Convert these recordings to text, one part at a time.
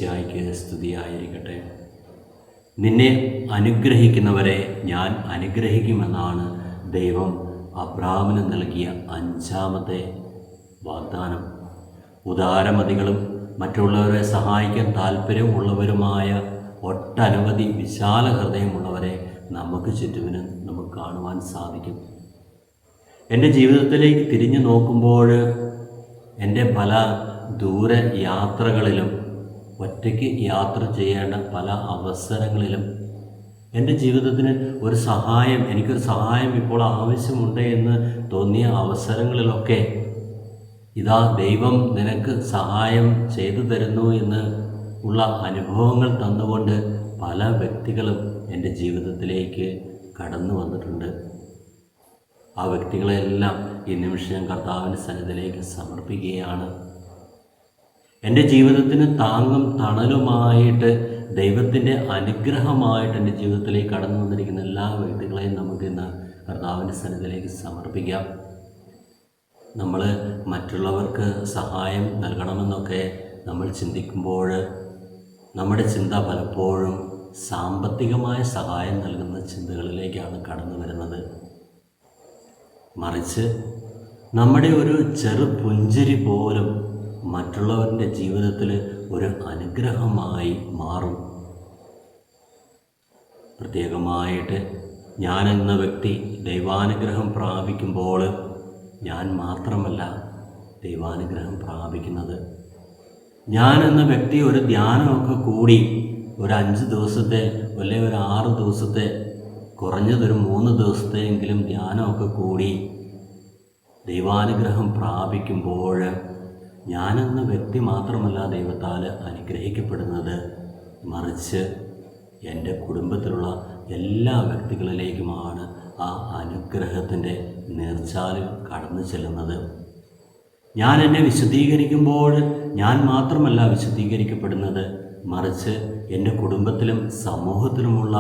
മിശിഹായ്ക്ക് സ്തുതിയായിരിക്കട്ടെ. നിന്നെ അനുഗ്രഹിക്കുന്നവരെ ഞാൻ അനുഗ്രഹിക്കുമെന്നാണ് ദൈവം അബ്രാഹാമിന് നൽകിയ 5ാമത്തെ വാഗ്ദാനം. ഉദാരമതികളും മറ്റുള്ളവരെ സഹായിക്കാൻ താല്പര്യമുള്ളവരുമായ ഒട്ടനവധി വിശാല ഹൃദയമുള്ളവരെ നമുക്ക് ചുറ്റുവിന് നമുക്ക് കാണുവാൻ സാധിക്കും. എൻ്റെ ജീവിതത്തിലേക്ക് തിരിഞ്ഞു നോക്കുമ്പോൾ എൻ്റെ പല ദൂര യാത്രകളിലും ഒറ്റയ്ക്ക് യാത്ര ചെയ്യേണ്ട പല അവസരങ്ങളിലും എൻ്റെ ജീവിതത്തിന് എനിക്കൊരു സഹായം ഇപ്പോൾ ആവശ്യമുണ്ട് എന്ന് തോന്നിയ അവസരങ്ങളിലൊക്കെ ഇതാ ദൈവം നിനക്ക് സഹായം ചെയ്തു തരുന്നു എന്ന് ഉള്ള അനുഭവങ്ങൾ തന്നുകൊണ്ട് പല വ്യക്തികളും എൻ്റെ ജീവിതത്തിലേക്ക് കടന്നു വന്നിട്ടുണ്ട്. ആ വ്യക്തികളെല്ലാം ഈ നിമിഷം ഞാൻ കർത്താവിൻ്റെ സന്നിധിയിലേക്ക് സമർപ്പിക്കുകയാണ്. എൻ്റെ ജീവിതത്തിന് താങ്ങും തണലുമായിട്ട് ദൈവത്തിൻ്റെ അനുഗ്രഹമായിട്ട് എൻ്റെ ജീവിതത്തിലേക്ക് കടന്നു വന്നിരിക്കുന്ന എല്ലാ വ്യക്തികളെയും നമുക്കിന്ന് കർത്താവിൻ്റെ സന്നിധിയിലേക്ക് സമർപ്പിക്കാം. നമ്മൾ മറ്റുള്ളവർക്ക് സഹായം നൽകണമെന്നൊക്കെ നമ്മൾ ചിന്തിക്കുമ്പോൾ നമ്മുടെ ചിന്ത പലപ്പോഴും സാമ്പത്തികമായ സഹായം നൽകുന്ന ചിന്തകളിലേക്കാണ് കടന്നു വരുന്നത്. മറിച്ച് നമ്മുടെ ഒരു ചെറു പുഞ്ചിരി പോലും മറ്റുള്ളവരുടെ ജീവിതത്തിൽ ഒരു അനുഗ്രഹമായി മാറും. പ്രത്യേകമായിട്ട് ഞാൻ എന്ന വ്യക്തി ദൈവാനുഗ്രഹം പ്രാപിക്കുമ്പോൾ ഞാൻ മാത്രമല്ല ദൈവാനുഗ്രഹം പ്രാപിക്കുന്നത്. ഞാൻ എന്ന വ്യക്തി ഒരു ധ്യാനമൊക്കെ കൂടി ഒരു 5 ദിവസത്തെ അല്ലെങ്കിൽ ഒരു 6 ദിവസത്തെ കുറഞ്ഞതൊരു 3 ദിവസത്തെയെങ്കിലും ധ്യാനമൊക്കെ കൂടി ദൈവാനുഗ്രഹം പ്രാപിക്കുമ്പോൾ ഞാനെന്ന വ്യക്തി മാത്രമല്ല ദൈവത്താൽ അനുഗ്രഹിക്കപ്പെടുന്നത്, മറിച്ച് എൻ്റെ കുടുംബത്തിലുള്ള എല്ലാ വ്യക്തികളിലേക്കുമാണ് ആ അനുഗ്രഹത്തിൻ്റെ നീർച്ചാലിൽ കടന്നു ചെല്ലുന്നത്. ഞാൻ എന്നെ വിശുദ്ധീകരിക്കുമ്പോൾ ഞാൻ മാത്രമല്ല വിശുദ്ധീകരിക്കപ്പെടുന്നത്, മറിച്ച് എൻ്റെ കുടുംബത്തിലും സമൂഹത്തിലുമുള്ള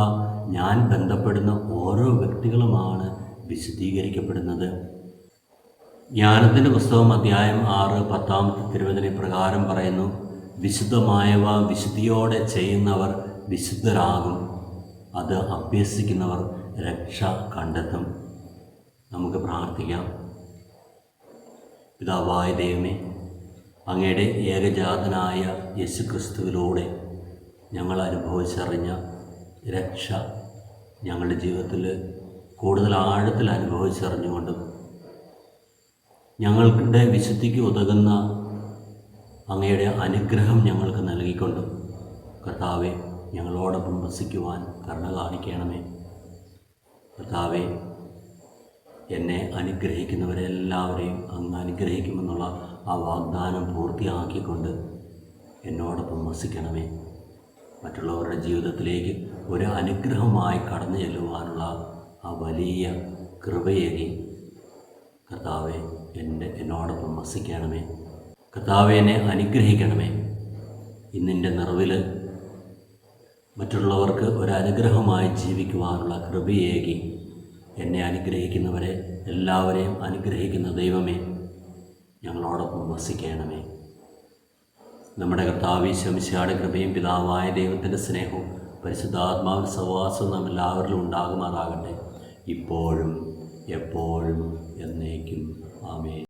ഞാൻ ബന്ധപ്പെടുന്ന ഓരോ വ്യക്തികളുമാണ് വിശുദ്ധീകരിക്കപ്പെടുന്നത്. ജ്ഞാനത്തിൻ്റെ പുസ്തകം അധ്യായം 6 10-ാമത്തെ തിരുവചന പ്രകാരം പറയുന്നു, വിശുദ്ധമായവ വിശുദ്ധിയോടെ ചെയ്യുന്നവർ വിശുദ്ധരാകും, അത് അഭ്യസിക്കുന്നവർ രക്ഷ കണ്ടെത്തും. നമുക്ക് പ്രാർത്ഥിക്കാം. പിതാവായ ദൈവമേ, അങ്ങയുടെ ഏകജാതനായ യേശുക്രിസ്തുവിലൂടെ ഞങ്ങൾ അനുഭവിച്ചറിഞ്ഞ രക്ഷ ഞങ്ങളുടെ ജീവിതത്തിൽ കൂടുതൽ ആഴത്തിൽ അനുഭവിച്ചറിഞ്ഞുകൊണ്ടും ഞങ്ങളുടെ വിശുദ്ധിക്ക് ഉതകുന്ന അങ്ങയുടെ അനുഗ്രഹം ഞങ്ങൾക്ക് നൽകിക്കൊണ്ടും കർത്താവെ ഞങ്ങളോടൊപ്പം വസിക്കുവാൻ കരുണ കാണിക്കണമേ. കർത്താവെ, എന്നെ അനുഗ്രഹിക്കുന്നവരെല്ലാവരെയും അങ്ങ് അനുഗ്രഹിക്കുമെന്നുള്ള ആ വാഗ്ദാനം പൂർത്തിയാക്കിക്കൊണ്ട് എന്നോടൊപ്പം വസിക്കണമേ. മറ്റുള്ളവരുടെ ജീവിതത്തിലേക്ക് ഒരു അനുഗ്രഹമായി കടന്നു ചെല്ലുവാനുള്ള ആ വലിയ കൃപയേകി കർത്താവെ എന്നോടൊപ്പം വസിക്കണമേ. കർത്താവെ, എന്നെ അനുഗ്രഹിക്കണമേ. ഇന്നിൻ്റെ നിറവിൽ മറ്റുള്ളവർക്ക് ഒരനുഗ്രഹമായി ജീവിക്കുവാനുള്ള കൃപയേകി എന്നെ അനുഗ്രഹിക്കുന്നവരെ എല്ലാവരെയും അനുഗ്രഹിക്കുന്ന ദൈവമേ, ഞങ്ങളോടൊപ്പം വസിക്കണമേ. നമ്മുടെ കർത്താവ് ഈശോ മിശിഹായുടെ കൃപയും പിതാവായ ദൈവത്തിൻ്റെ സ്നേഹവും പരിശുദ്ധാത്മാവിൻ്റെ സഹവാസവും നാം എല്ലാവരിലും ഉണ്ടാകുമാറാകട്ടെ, ഇപ്പോഴും എപ്പോഴും